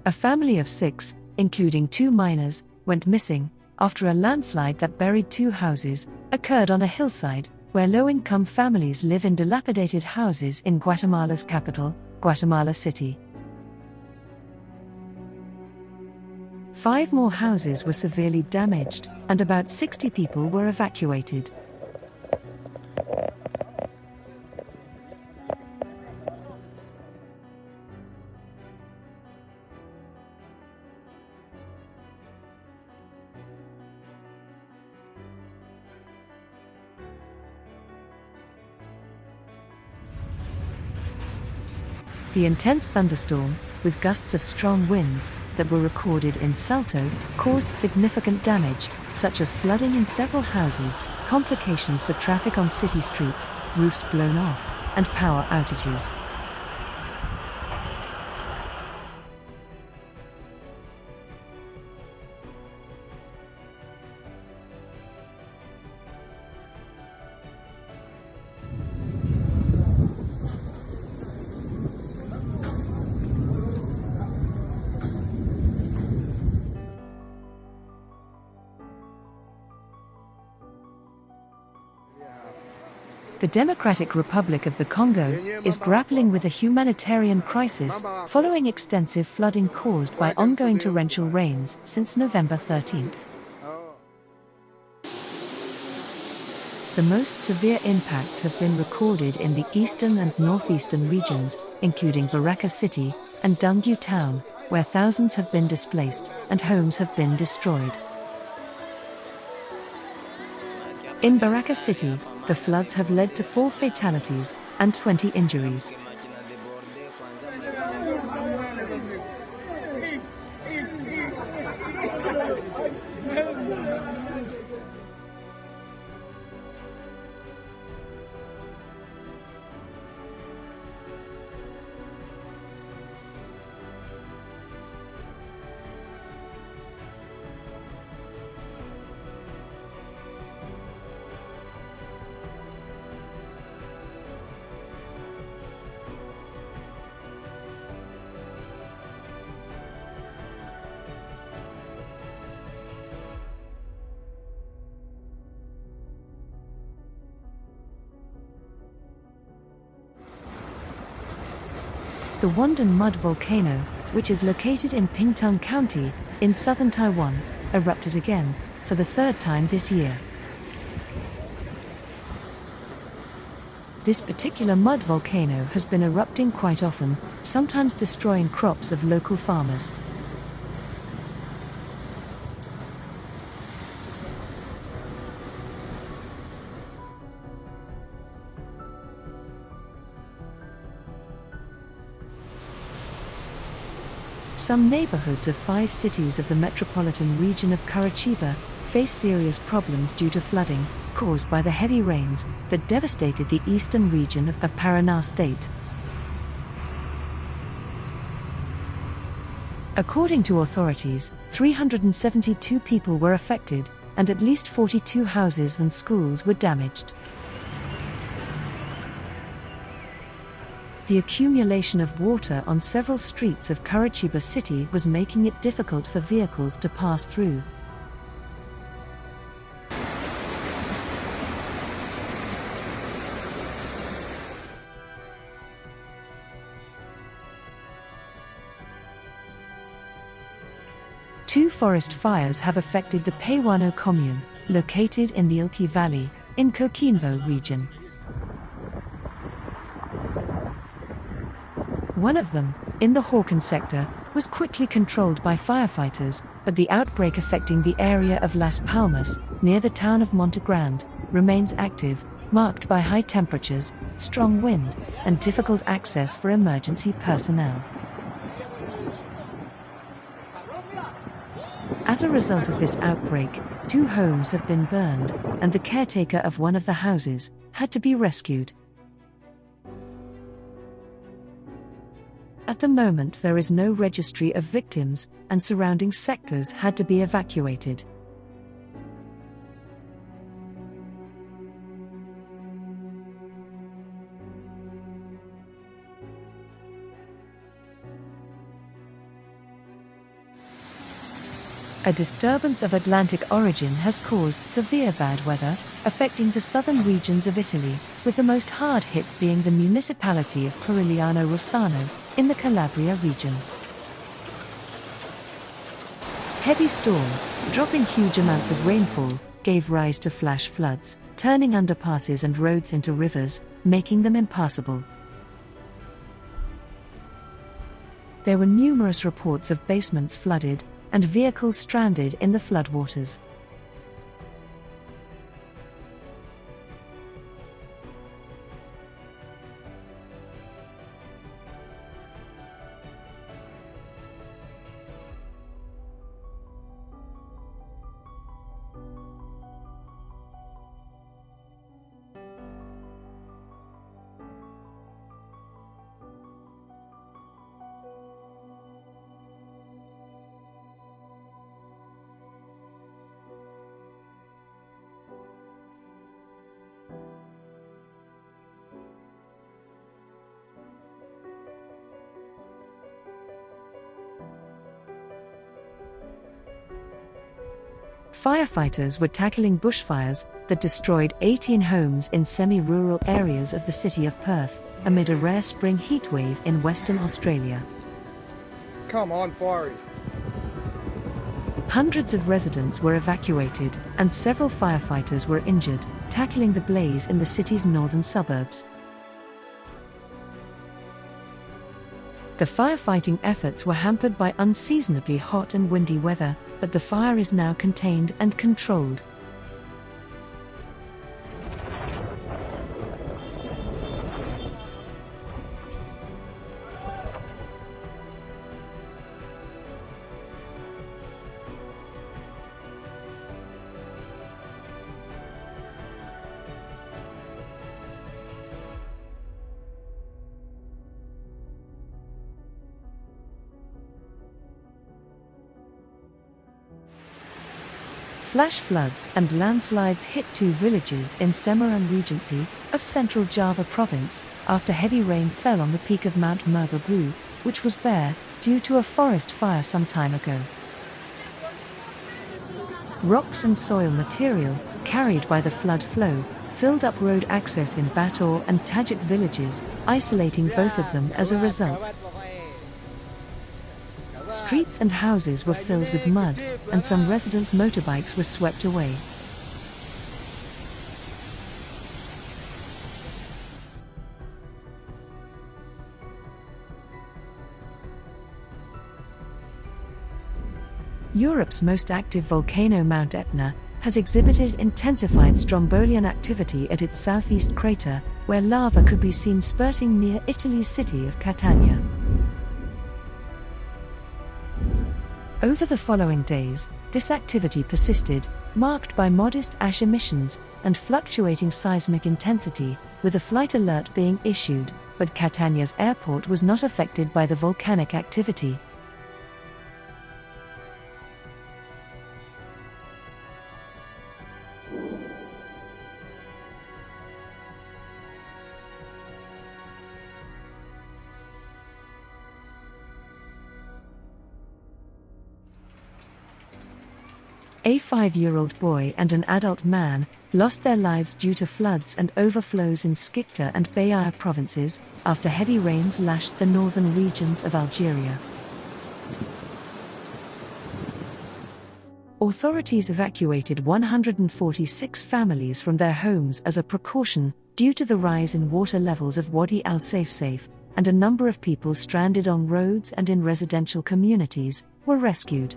A family of 6, including 2 minors, went missing after a landslide that buried 2 houses occurred on a hillside where low-income families live in dilapidated houses in Guatemala's capital, Guatemala City. 5 more houses were severely damaged, and about 60 people were evacuated. The intense thunderstorm, with gusts of strong winds, that were recorded in Salto, caused significant damage, such as flooding in several houses, complications for traffic on city streets, roofs blown off, and power outages. The Democratic Republic of the Congo is grappling with a humanitarian crisis following extensive flooding caused by ongoing torrential rains since November 13th. The most severe impacts have been recorded in the eastern and northeastern regions, including Baraka City and Dungu Town, where thousands have been displaced and homes have been destroyed. In Baraka City, the floods have led to 4 fatalities and 20 injuries. The Wandon Mud volcano, which is located in Pingtung County, in southern Taiwan, erupted again, for the 3rd time this year. This particular mud volcano has been erupting quite often, sometimes destroying crops of local farmers. Some neighborhoods of 5 cities of the metropolitan region of Curitiba face serious problems due to flooding, caused by the heavy rains that devastated the eastern region of Paraná state. According to authorities, 372 people were affected, and at least 42 houses and schools were damaged. The accumulation of water on several streets of Curitiba City was making it difficult for vehicles to pass through. Two forest fires have affected the Peruano commune, located in the Ilki Valley, in Coquimbo region. One of them, in the Hawken sector, was quickly controlled by firefighters, but the outbreak affecting the area of Las Palmas, near the town of Monte Grande, remains active, marked by high temperatures, strong wind, and difficult access for emergency personnel. As a result of this outbreak, 2 homes have been burned, and the caretaker of one of the houses had to be rescued. At the moment, there is no registry of victims, and surrounding sectors had to be evacuated. A disturbance of Atlantic origin has caused severe bad weather, affecting the southern regions of Italy, with the most hard hit being the municipality of Corigliano Rossano, in the Calabria region. Heavy storms, dropping huge amounts of rainfall, gave rise to flash floods, turning underpasses and roads into rivers, making them impassable. There were numerous reports of basements flooded, and vehicles stranded in the floodwaters. Firefighters were tackling bushfires that destroyed 18 homes in semi-rural areas of the city of Perth, amid a rare spring heatwave in Western Australia. Come on, fire. Hundreds of residents were evacuated, and several firefighters were injured, tackling the blaze in the city's northern suburbs. The firefighting efforts were hampered by unseasonably hot and windy weather, but the fire is now contained and controlled. Flash floods and landslides hit two villages in Semarang Regency of central Java province after heavy rain fell on the peak of Mount Merbabu, which was bare due to a forest fire some time ago. Rocks and soil material, carried by the flood flow, filled up road access in Bator and Tajik villages, isolating both of them as a result. Streets and houses were filled with mud, and some residents' motorbikes were swept away. Europe's most active volcano, Mount Etna, has exhibited intensified strombolian activity at its southeast crater, where lava could be seen spurting near Italy's city of Catania. Over the following days, this activity persisted, marked by modest ash emissions and fluctuating seismic intensity, with a flight alert being issued, but Catania's airport was not affected by the volcanic activity. A 5-year-old boy and an adult man lost their lives due to floods and overflows in Skikda and Bayaya provinces after heavy rains lashed the northern regions of Algeria. Authorities evacuated 146 families from their homes as a precaution due to the rise in water levels of Wadi al-Saif, and a number of people stranded on roads and in residential communities were rescued.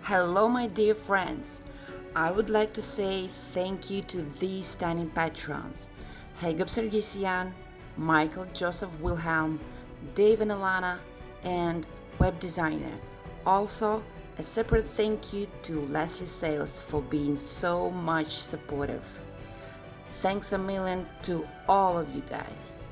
Hello, my dear friends. I would like to say thank you to these stunning patrons: Hagab Sergisian, Michael Joseph Wilhelm, Dave and Alana, and web designer. Also, a separate thank you to Leslie Sales for being so much supportive. Thanks a million to all of you guys.